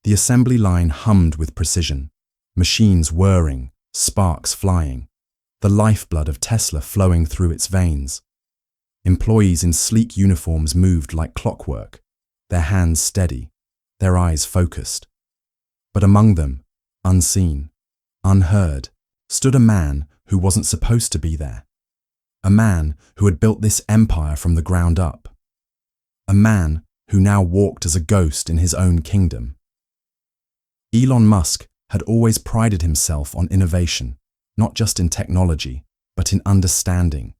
The assembly line hummed with precision, machines whirring, sparks flying, the lifeblood of Tesla flowing through its veins. Employees in sleek uniforms moved like clockwork, their hands steady, their eyes focused. But among them, unseen, unheard, stood a man who wasn't supposed to be there. A man who had built this empire from the ground up. A man who now walked as a ghost in his own kingdom. Elon Musk had always prided himself on innovation, not just in technology, but in understanding,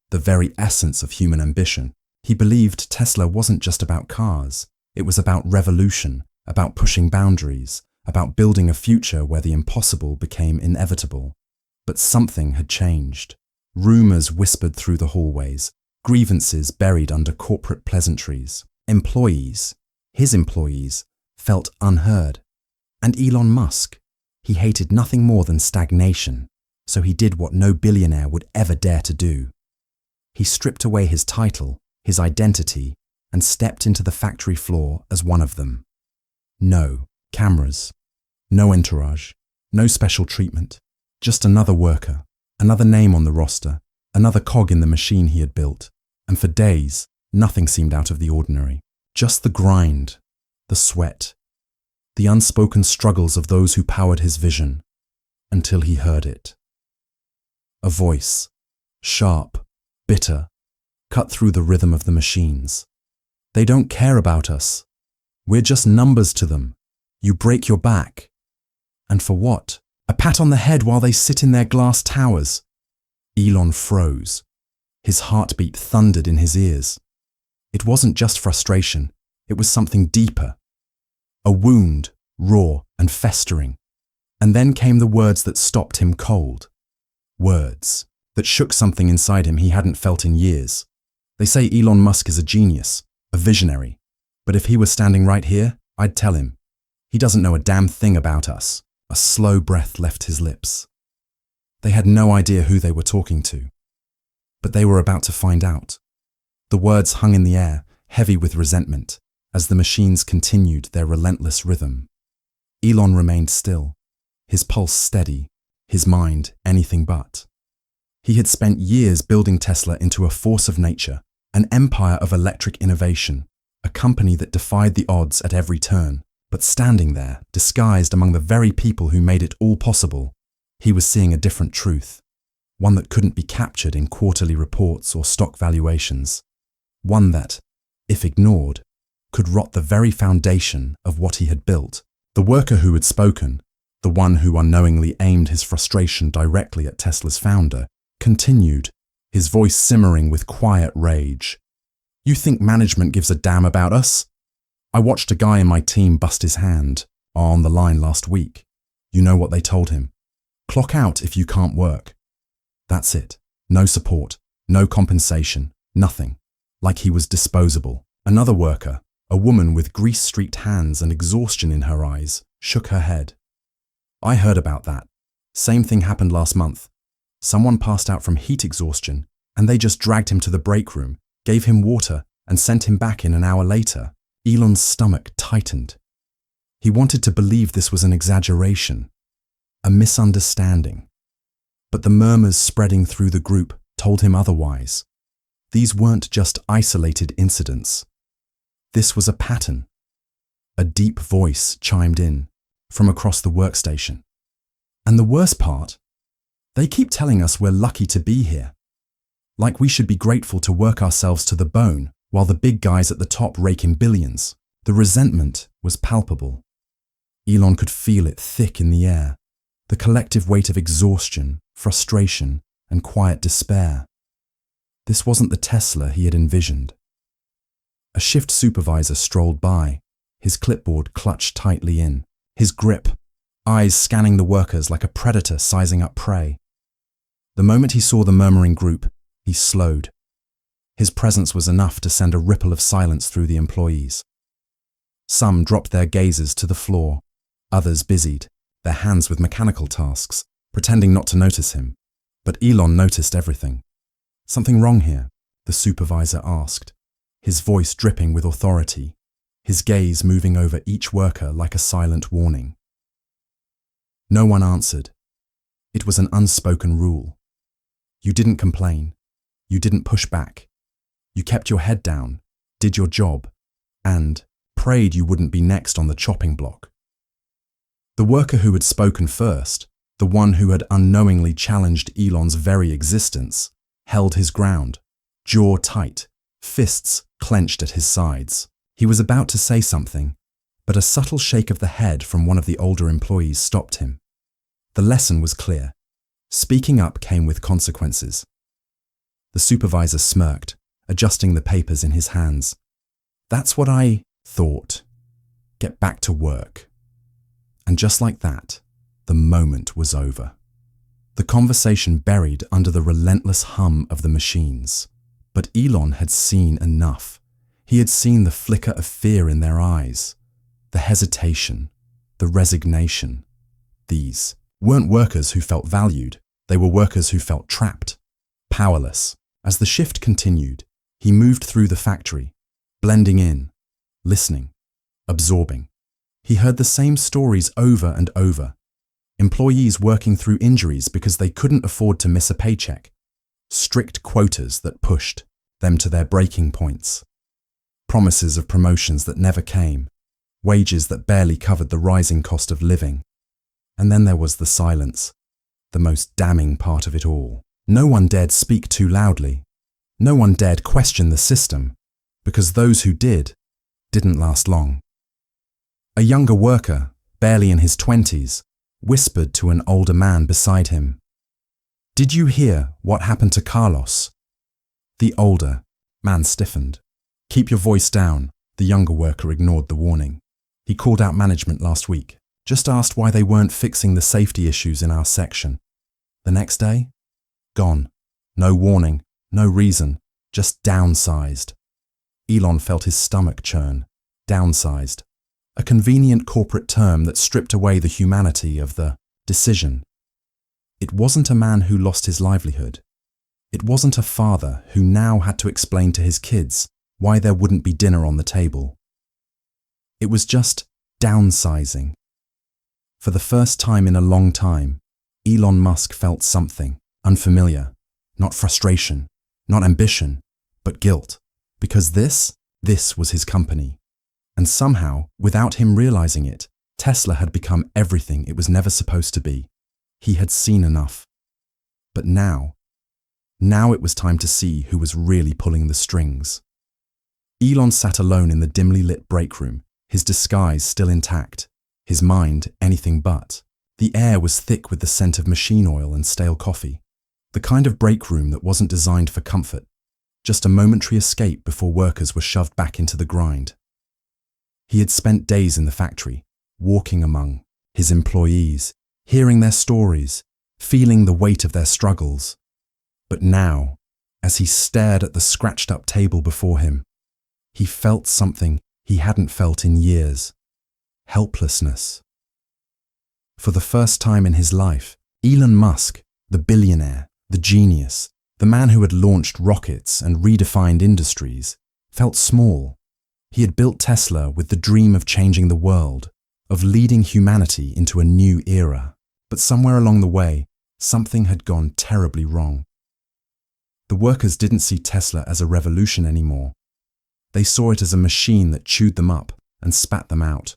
the very essence of human ambition. He believed Tesla wasn't just about cars, it was about revolution, about pushing boundaries, about building a future where the impossible became inevitable. But something had changed. Rumors whispered through the hallways, grievances buried under corporate pleasantries. Employees, his employees, felt unheard. And Elon Musk, he hated nothing more than stagnation, so he did what no billionaire would ever dare to do. He stripped away his title, his identity, and stepped into the factory floor as one of them. No cameras, no entourage, no special treatment, just another worker, another name on the roster, another cog in the machine he had built, and for days, nothing seemed out of the ordinary. Just the grind, the sweat, the unspoken struggles of those who powered his vision, until he heard it. A voice, sharp, bitter, cut through the rhythm of the machines. They don't care about us. We're just numbers to them. You break your back. And for what? A pat on the head while they sit in their glass towers. Elon froze. His heartbeat thundered in his ears. It wasn't just frustration, it was something deeper. A wound, raw and festering. And then came the words that stopped him cold. Words that shook something inside him he hadn't felt in years. They say Elon Musk is a genius, a visionary. But if he was standing right here, I'd tell him. He doesn't know a damn thing about us. A slow breath left his lips. They had no idea who they were talking to. But they were about to find out. The words hung in the air, heavy with resentment, as the machines continued their relentless rhythm. Elon remained still, his pulse steady, his mind anything but. He had spent years building Tesla into a force of nature, an empire of electric innovation, a company that defied the odds at every turn. But standing there, disguised among the very people who made it all possible, he was seeing a different truth, one that couldn't be captured in quarterly reports or stock valuations, one that, if ignored, could rot the very foundation of what he had built. The worker who had spoken, the one who unknowingly aimed his frustration directly at Tesla's founder, continued, his voice simmering with quiet rage. "You think management gives a damn about us? I watched a guy in my team bust his hand on the line last week. You know what they told him? Clock out if you can't work. That's it. No support, no compensation, nothing. Like he was disposable." Another worker, a woman with grease-streaked hands and exhaustion in her eyes, shook her head. "I heard about that. Same thing happened last month. Someone passed out from heat exhaustion, and they just dragged him to the break room, gave him water, and sent him back in an hour later." Elon's stomach tightened. He wanted to believe this was an exaggeration, a misunderstanding. But the murmurs spreading through the group told him otherwise. These weren't just isolated incidents. This was a pattern. A deep voice chimed in from across the workstation. "And the worst part? They keep telling us we're lucky to be here. Like we should be grateful to work ourselves to the bone, while the big guys at the top rake in billions." The resentment was palpable. Elon could feel it thick in the air, the collective weight of exhaustion, frustration, and quiet despair. This wasn't the Tesla he had envisioned. A shift supervisor strolled by, his clipboard clutched tightly in, his grip, eyes scanning the workers like a predator sizing up prey. The moment he saw the murmuring group, he slowed. His presence was enough to send a ripple of silence through the employees. Some dropped their gazes to the floor, others busied, their hands with mechanical tasks, pretending not to notice him. But Elon noticed everything. "Something wrong here?" the supervisor asked, his voice dripping with authority. his gaze moving over each worker like a silent warning. No one answered. It was an unspoken rule. You didn't complain. You didn't push back. You kept your head down, did your job, and prayed you wouldn't be next on the chopping block. The worker who had spoken first, the one who had unknowingly challenged Elon's very existence, held his ground, jaw tight, fists clenched at his sides. He was about to say something, but a subtle shake of the head from one of the older employees stopped him. The lesson was clear. Speaking up came with consequences. The supervisor smirked, adjusting the papers in his hands. That's what I thought. Get back to work. And just like that, the moment was over. The conversation buried under the relentless hum of the machines. But Elon had seen enough. He had seen the flicker of fear in their eyes, the hesitation, the resignation. These weren't workers who felt valued. They were workers who felt trapped, powerless. As the shift continued, he moved through the factory, blending in, listening, absorbing. He heard the same stories over and over. Employees working through injuries because they couldn't afford to miss a paycheck. Strict quotas that pushed them to their breaking points. Promises of promotions that never came. Wages that barely covered the rising cost of living. And then there was the silence, the most damning part of it all. No one dared speak too loudly. No one dared question the system, because those who didn't last long. A younger worker, barely in his 20s, whispered to an older man beside him, "Did you hear what happened to Carlos?" The older man stiffened. "Keep your voice down." The younger worker ignored the warning. "He called out management last week, just asked why they weren't fixing the safety issues in our section. The next day, gone. No warning, no reason, just downsized." Elon felt his stomach churn. Downsized. A convenient corporate term that stripped away the humanity of the decision. It wasn't a man who lost his livelihood. It wasn't a father who now had to explain to his kids why there wouldn't be dinner on the table. It was just downsizing. For the first time in a long time, Elon Musk felt something unfamiliar, not frustration, not ambition, but guilt, because this was his company. And somehow, without him realizing it, Tesla had become everything it was never supposed to be. He had seen enough. But now it was time to see who was really pulling the strings. Elon sat alone in the dimly lit break room, his disguise still intact, his mind anything but. The air was thick with the scent of machine oil and stale coffee. The kind of break room that wasn't designed for comfort, just a momentary escape before workers were shoved back into the grind. He had spent days in the factory, walking among his employees, hearing their stories, feeling the weight of their struggles. But now, as he stared at the scratched-up table before him, he felt something he hadn't felt in years. Helplessness. For the first time in his life, Elon Musk, the billionaire, the genius, the man who had launched rockets and redefined industries, felt small. He had built Tesla with the dream of changing the world, of leading humanity into a new era. But somewhere along the way, something had gone terribly wrong. The workers didn't see Tesla as a revolution anymore. They saw it as a machine that chewed them up and spat them out.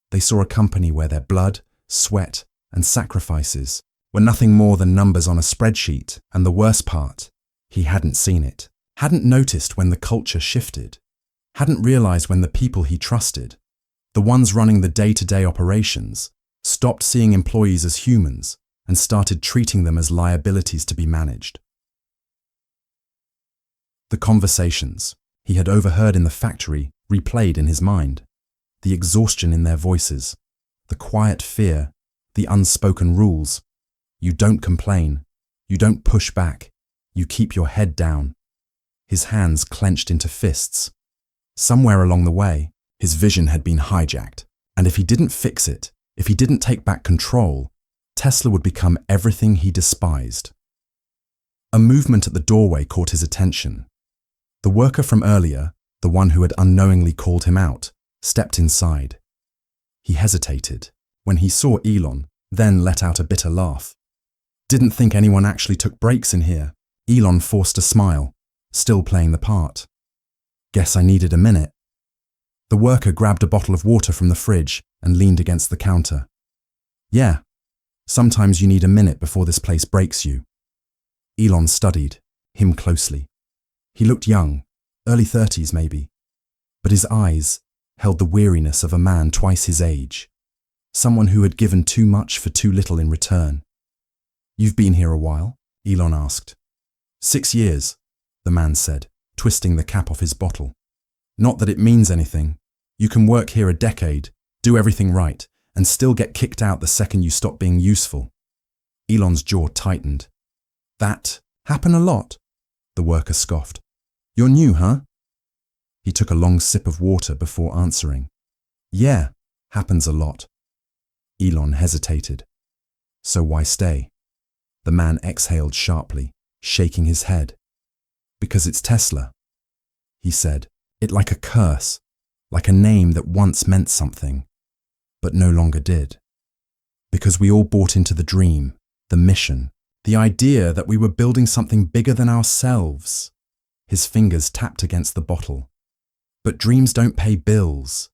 They saw a company where their blood, sweat, and sacrifices were nothing more than numbers on a spreadsheet, and the worst part, he hadn't seen it, hadn't noticed when the culture shifted, hadn't realized when the people he trusted, the ones running the day-to-day operations, stopped seeing employees as humans and started treating them as liabilities to be managed. The conversations he had overheard in the factory replayed in his mind, the exhaustion in their voices, the quiet fear, the unspoken rules. You don't complain, you don't push back, you keep your head down. His hands clenched into fists. Somewhere along the way, his vision had been hijacked, and if he didn't fix it, if he didn't take back control, Tesla would become everything he despised. A movement at the doorway caught his attention. The worker from earlier, the one who had unknowingly called him out, stepped inside. He hesitated when he saw Elon, then let out a bitter laugh. Didn't think anyone actually took breaks in here. Elon forced a smile, still playing the part. Guess I needed a minute. The worker grabbed a bottle of water from the fridge and leaned against the counter. Yeah, sometimes you need a minute before this place breaks you. Elon studied him closely. He looked young, early 30s maybe, but his eyes held the weariness of a man twice his age, someone who had given too much for too little in return. You've been here a while? Elon asked. 6 years, the man said, twisting the cap off his bottle. Not that it means anything. You can work here a decade, do everything right, and still get kicked out the second you stop being useful. Elon's jaw tightened. That happen a lot? The worker scoffed. You're new, huh? He took a long sip of water before answering. Yeah, happens a lot. Elon hesitated. So why stay? The man exhaled sharply, shaking his head. Because it's Tesla, he said, it like a curse, like a name that once meant something, but no longer did. Because we all bought into the dream, the mission, the idea that we were building something bigger than ourselves. His fingers tapped against the bottle. But dreams don't pay bills.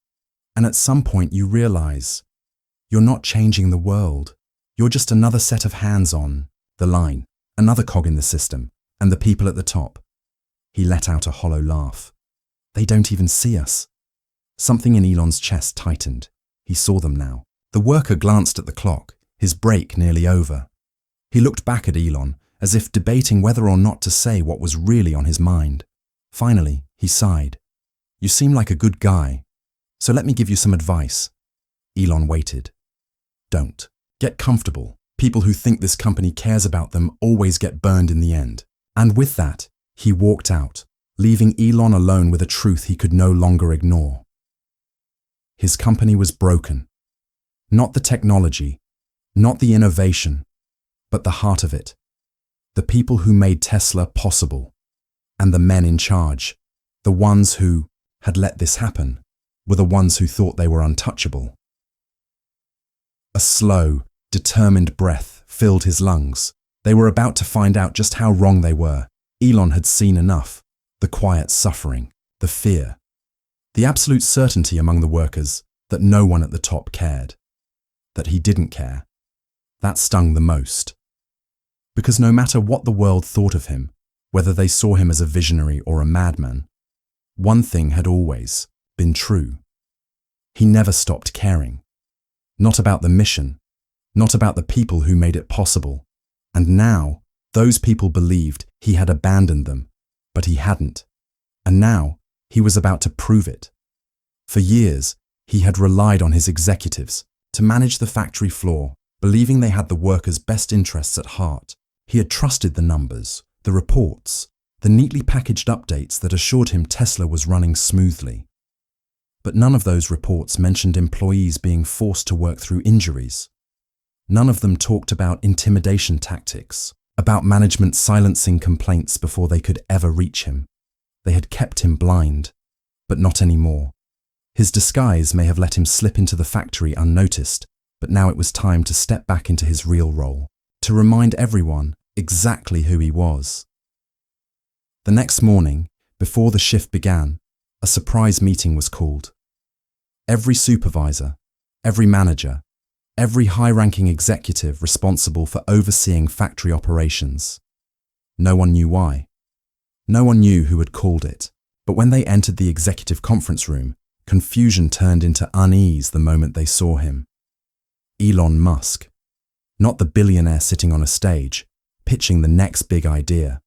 And at some point you realize you're not changing the world. You're just another set of hands on the line, another cog in the system, and the people at the top. He let out a hollow laugh. They don't even see us. Something in Elon's chest tightened. He saw them now. The worker glanced at the clock, his break nearly over. He looked back at Elon, as if debating whether or not to say what was really on his mind. Finally, he sighed. You seem like a good guy, so let me give you some advice. Elon waited. Don't. Get comfortable. People who think this company cares about them always get burned in the end. And with that, he walked out, leaving Elon alone with a truth he could no longer ignore. His company was broken. Not the technology, not the innovation, but the heart of it. The people who made Tesla possible, and the men in charge, the ones who had let this happen, were the ones who thought they were untouchable. A slow, determined breath filled his lungs. They were about to find out just how wrong they were. Elon had seen enough. The quiet suffering, the fear, the absolute certainty among the workers that no one at the top cared, that he didn't care. That stung the most. Because no matter what the world thought of him, whether they saw him as a visionary or a madman, one thing had always been true. He never stopped caring. Not about the mission, not about the people who made it possible. And now, those people believed he had abandoned them, but he hadn't. And now, he was about to prove it. For years, he had relied on his executives to manage the factory floor, believing they had the workers' best interests at heart. He had trusted the numbers, the reports, the neatly packaged updates that assured him Tesla was running smoothly. But none of those reports mentioned employees being forced to work through injuries. None of them talked about intimidation tactics, about management silencing complaints before they could ever reach him. They had kept him blind, but not anymore. His disguise may have let him slip into the factory unnoticed, but now it was time to step back into his real role, to remind everyone exactly who he was. The next morning, before the shift began, a surprise meeting was called. Every supervisor, every manager, every high-ranking executive responsible for overseeing factory operations. No one knew why. No one knew who had called it, but when they entered the executive conference room, confusion turned into unease the moment they saw him. Elon Musk, not the billionaire sitting on a stage, pitching the next big idea,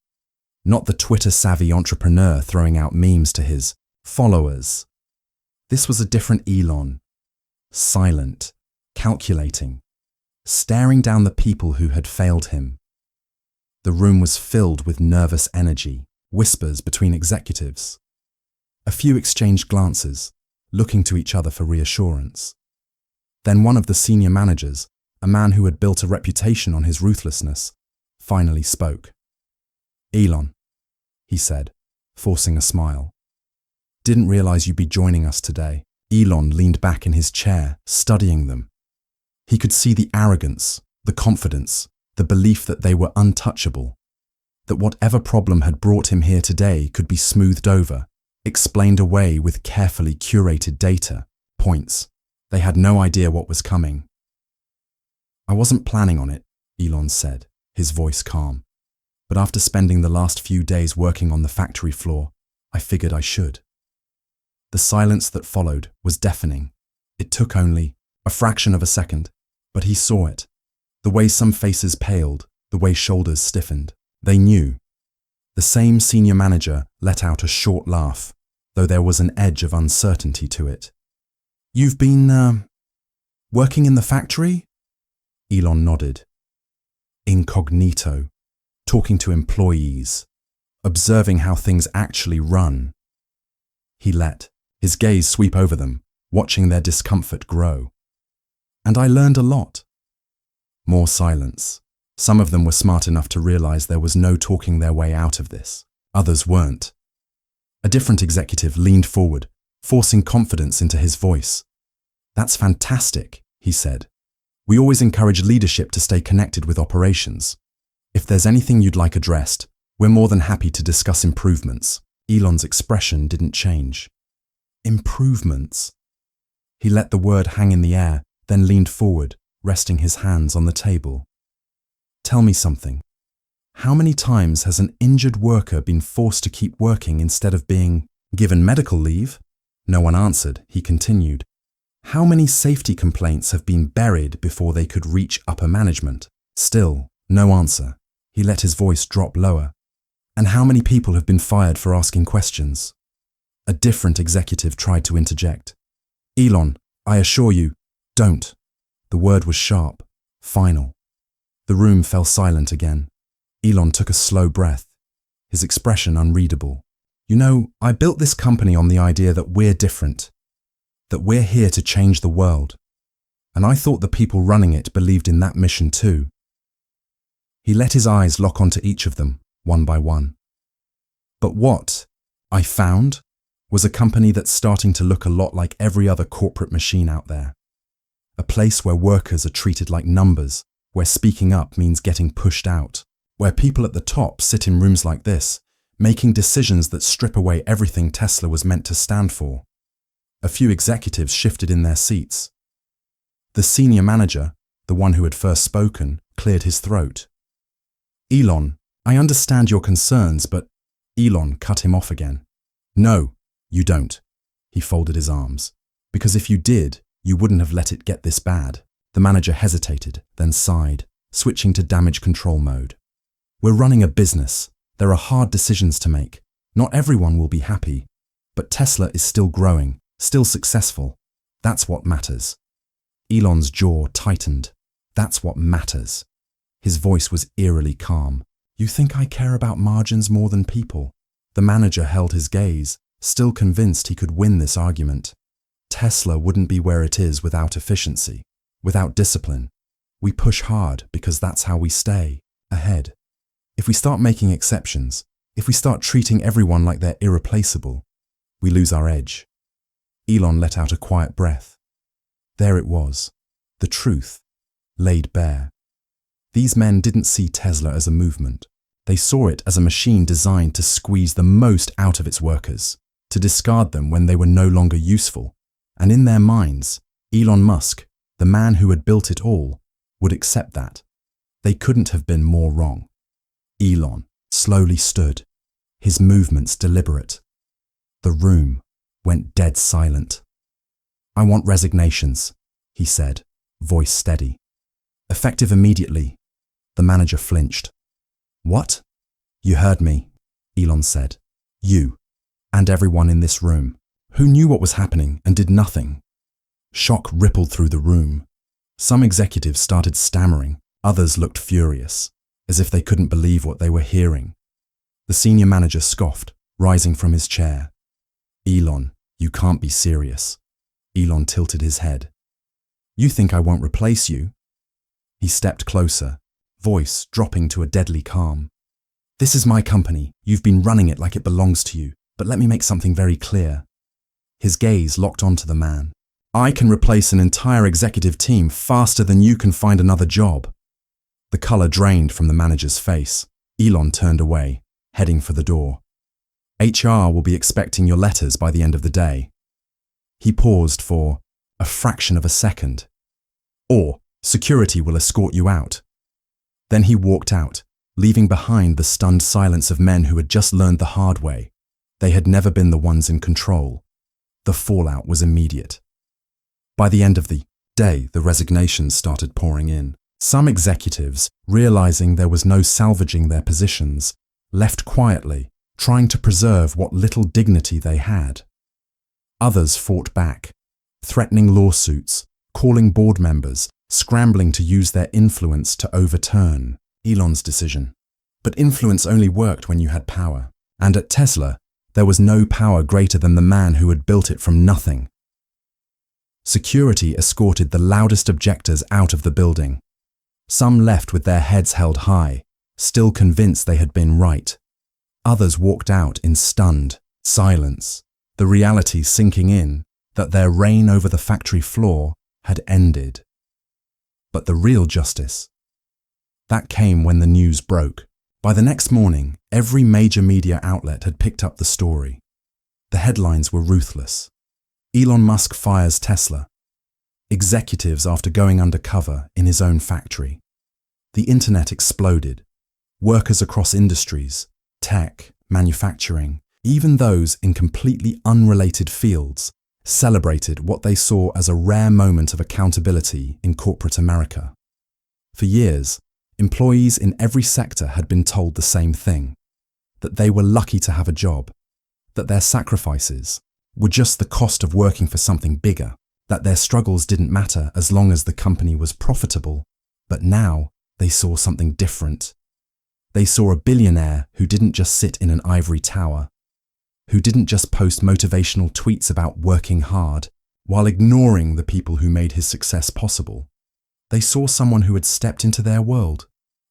not the Twitter-savvy entrepreneur throwing out memes to his followers. This was a different Elon, silent, calculating, staring down the people who had failed him. The room was filled with nervous energy, whispers between executives. A few exchanged glances, looking to each other for reassurance. Then one of the senior managers, a man who had built a reputation on his ruthlessness, finally spoke. Elon, he said, forcing a smile. Didn't realize you'd be joining us today. Elon leaned back in his chair, studying them. He could see the arrogance, the confidence, the belief that they were untouchable, that whatever problem had brought him here today could be smoothed over, explained away with carefully curated data, points. They had no idea what was coming. "I wasn't planning on it," Elon said, his voice calm. "But after spending the last few days working on the factory floor, I figured I should." The silence that followed was deafening. It took only a fraction of a second, but he saw it. The way some faces paled, the way shoulders stiffened. They knew. The same senior manager let out a short laugh, though there was an edge of uncertainty to it. "You've been, working in the factory?" Elon nodded. "Incognito, talking to employees, observing how things actually run." He let his gaze sweep over them, watching their discomfort grow. "And I learned a lot." More silence. Some of them were smart enough to realize there was no talking their way out of this. Others weren't. A different executive leaned forward, forcing confidence into his voice. "That's fantastic," he said. "We always encourage leadership to stay connected with operations. If there's anything you'd like addressed, we're more than happy to discuss improvements." Elon's expression didn't change. Improvements. He let the word hang in the air, then leaned forward, resting his hands on the table. "Tell me something. How many times has an injured worker been forced to keep working instead of being given medical leave?" No one answered. He continued. "How many safety complaints have been buried before they could reach upper management?" Still, no answer. He let his voice drop lower. "And how many people have been fired for asking questions?" A different executive tried to interject. "Elon, I assure you, don't." The word was sharp, final. The room fell silent again. Elon took a slow breath, his expression unreadable. "You know, I built this company on the idea that we're different, that we're here to change the world. And I thought the people running it believed in that mission too." He let his eyes lock onto each of them, one by one. "But what I found was a company that's starting to look a lot like every other corporate machine out there. A place where workers are treated like numbers, where speaking up means getting pushed out, where people at the top sit in rooms like this, making decisions that strip away everything Tesla was meant to stand for." A few executives shifted in their seats. The senior manager, the one who had first spoken, cleared his throat. "Elon, I understand your concerns, but..." Elon cut him off again. "No, you don't." He folded his arms. "Because if you did, you wouldn't have let it get this bad." The manager hesitated, then sighed, switching to damage control mode. "We're running a business. There are hard decisions to make. Not everyone will be happy. But Tesla is still growing, still successful. That's what matters." Elon's jaw tightened. "That's what matters." His voice was eerily calm. "You think I care about margins more than people?" The manager held his gaze, still convinced he could win this argument. Tesla wouldn't be where it is without efficiency, without discipline. We push hard because that's how we stay ahead. If we start making exceptions, if we start treating everyone like they're irreplaceable, we lose our edge. Elon let out a quiet breath. There it was, the truth, laid bare. These men didn't see Tesla as a movement. They saw it as a machine designed to squeeze the most out of its workers, to discard them when they were no longer useful. And in their minds, Elon Musk, the man who had built it all, would accept that. They couldn't have been more wrong. Elon slowly stood, his movements deliberate. The room went dead silent. "I want resignations," he said, voice steady. "Effective immediately." The manager flinched. "What?" "You heard me," Elon said. "You, and everyone in this room, who knew what was happening and did nothing." Shock rippled through the room. Some executives started stammering, others looked furious, as if they couldn't believe what they were hearing. The senior manager scoffed, rising from his chair. "Elon, you can't be serious." Elon tilted his head. "You think I won't replace you?" He stepped closer, voice dropping to a deadly calm. "This is my company. You've been running it like it belongs to you, but let me make something very clear." his gaze locked onto the man. "I can replace an entire executive team faster than you can find another job." The color drained from the manager's face. Elon turned away, heading for the door. "HR will be expecting your letters by the end of the day." He paused for a fraction of a second. "Or security will escort you out." Then he walked out, leaving behind the stunned silence of men who had just learned the hard way. They had never been the ones in control. The fallout was immediate. By the end of the day, the resignations started pouring in. Some executives, realizing there was no salvaging their positions, left quietly, trying to preserve what little dignity they had. Others fought back, threatening lawsuits, calling board members, scrambling to use their influence to overturn Elon's decision. But influence only worked when you had power. And at Tesla, there was no power greater than the man who had built it from nothing. Security escorted the loudest objectors out of the building. Some left with their heads held high, still convinced they had been right. Others walked out in stunned silence, the reality sinking in that their reign over the factory floor had ended. But the real justice, that came when the news broke. By the next morning, every major media outlet had picked up the story. The headlines were ruthless. Elon Musk fires Tesla. Executives after going undercover in his own factory. The internet exploded. Workers across industries, tech, manufacturing, even those in completely unrelated fields, celebrated what they saw as a rare moment of accountability in corporate America. For years, employees in every sector had been told the same thing, that they were lucky to have a job, that their sacrifices were just the cost of working for something bigger, that their struggles didn't matter as long as the company was profitable. But now they saw something different. They saw a billionaire who didn't just sit in an ivory tower, who didn't just post motivational tweets about working hard while ignoring the people who made his success possible. They saw someone who had stepped into their world,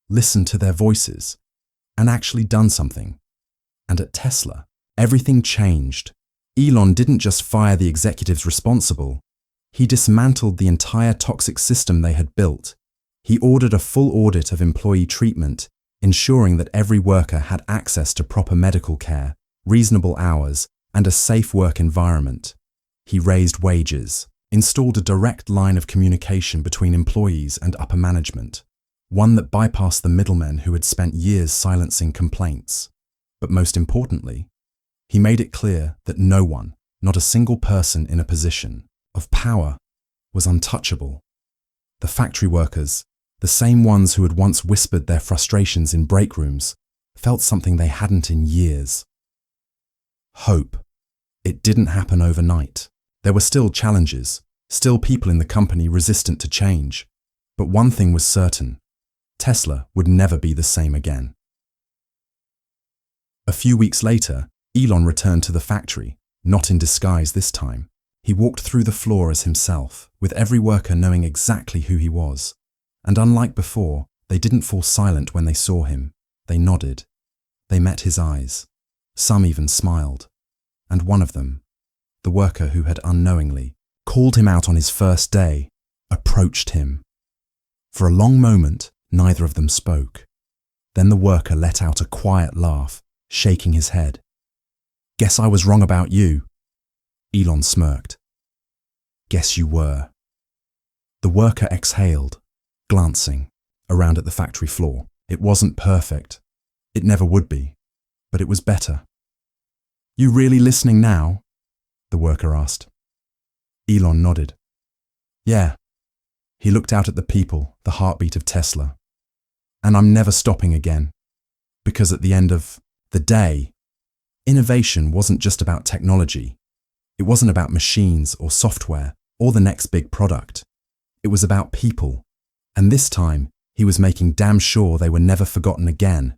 listened to their voices, and actually done something. And at Tesla, everything changed. Elon didn't just fire the executives responsible. He dismantled the entire toxic system they had built. He ordered a full audit of employee treatment, ensuring that every worker had access to proper medical care, reasonable hours, and a safe work environment. He raised wages, installed a direct line of communication between employees and upper management, one that bypassed the middlemen who had spent years silencing complaints. But most importantly, he made it clear that no one, not a single person in a position of power, was untouchable. The factory workers, the same ones who had once whispered their frustrations in break rooms, felt something they hadn't in years. Hope. It didn't happen overnight. There were still challenges, still people in the company resistant to change. But one thing was certain: Tesla would never be the same again. A few weeks later, Elon returned to the factory, not in disguise this time. He walked through the floor as himself, with every worker knowing exactly who he was. And unlike before, they didn't fall silent when they saw him. They nodded. They met his eyes. Some even smiled. And one of them, the worker who had unknowingly called him out on his first day, approached him. For a long moment, neither of them spoke. Then the worker let out a quiet laugh, shaking his head. "Guess I was wrong about you." Elon smirked. "Guess you were." The worker exhaled, glancing around at the factory floor. It wasn't perfect. It never would be. But it was better. "You really listening now?" the worker asked. Elon nodded. "Yeah." He looked out at the people, the heartbeat of Tesla. "And I'm never stopping again. Because at the end of the day, innovation wasn't just about technology. It wasn't about machines or software or the next big product. It was about people. And this time, he was making damn sure they were never forgotten again.